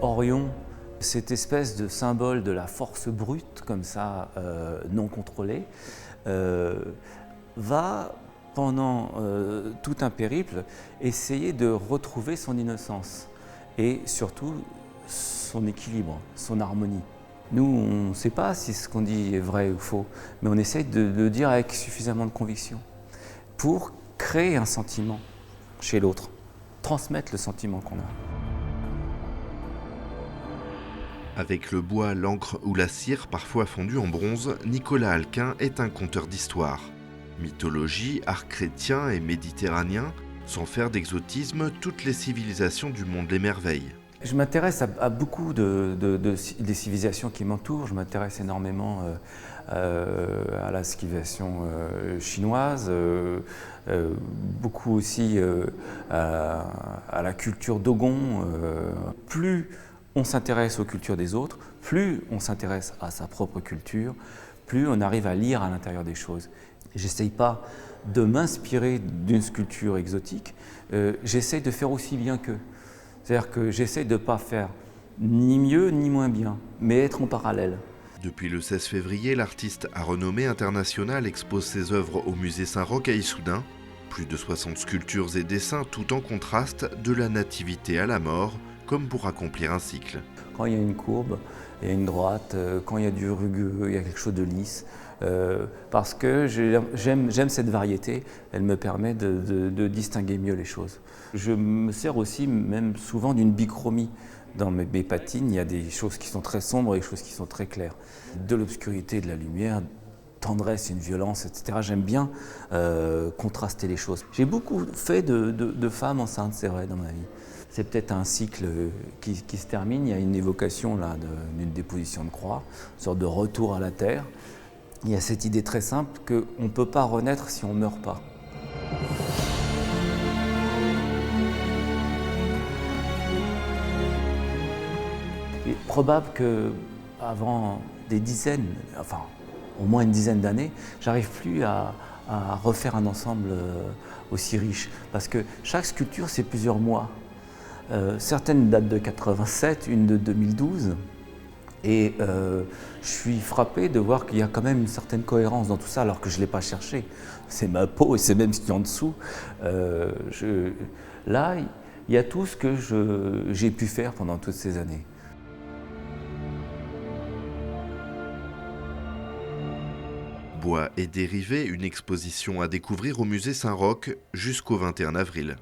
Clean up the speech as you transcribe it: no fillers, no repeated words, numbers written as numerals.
Orion, cette espèce de symbole de la force brute, comme ça, non contrôlée, va, pendant tout un périple, essayer de retrouver son innocence et surtout son équilibre, son harmonie. Nous, on ne sait pas si ce qu'on dit est vrai ou faux, mais on essaye de le dire avec suffisamment de conviction pour créer un sentiment chez l'autre, transmettre le sentiment qu'on a. Avec le bois, l'encre ou la cire parfois fondue en bronze, Nicolas Alquin est un conteur d'histoire. Mythologie, art chrétien et méditerranéen, sans faire d'exotisme, toutes les civilisations du monde l'émerveillent. Je m'intéresse à beaucoup des civilisations qui m'entourent. Je m'intéresse énormément à la civilisation chinoise, beaucoup aussi à la culture Dogon. Plus on s'intéresse aux cultures des autres, plus on s'intéresse à sa propre culture, plus on arrive à lire à l'intérieur des choses. J'essaye pas de m'inspirer d'une sculpture exotique, j'essaye de faire aussi bien qu'eux. C'est-à-dire que j'essaie de ne pas faire ni mieux ni moins bien, mais être en parallèle. Depuis le 16 février, l'artiste à renommée internationale expose ses œuvres au musée Saint-Roch à Issoudun. Plus de 60 sculptures et dessins, tout en contraste, de la nativité à la mort, comme pour accomplir un cycle. Quand il y a une courbe, il y a une droite, quand il y a du rugueux, il y a quelque chose de lisse. Parce que j'aime cette variété, elle me permet de distinguer mieux les choses. Je me sers aussi même souvent d'une bichromie. Dans mes patines, il y a des choses qui sont très sombres et des choses qui sont très claires. De l'obscurité, de la lumière, tendresse, une violence, etc. J'aime bien contraster les choses. J'ai beaucoup fait de femmes enceintes, c'est vrai, dans ma vie. C'est peut-être un cycle qui se termine, il y a une évocation là d'une déposition de croix, une sorte de retour à la terre. Il y a cette idée très simple qu'on ne peut pas renaître si on ne meurt pas. Il est probable qu'avant des dizaines, enfin au moins une dizaine d'années, j'arrive plus à refaire un ensemble aussi riche. Parce que chaque sculpture, c'est plusieurs mois. Certaines datent de 87, une de 2012. Et je suis frappé de voir qu'il y a quand même une certaine cohérence dans tout ça, alors que je ne l'ai pas cherché. C'est ma peau et c'est même ce qu'il y a en dessous. Là, il y a tout ce que j'ai pu faire pendant toutes ces années. Bois et dérivés, une exposition à découvrir au musée Saint-Roch jusqu'au 21 avril.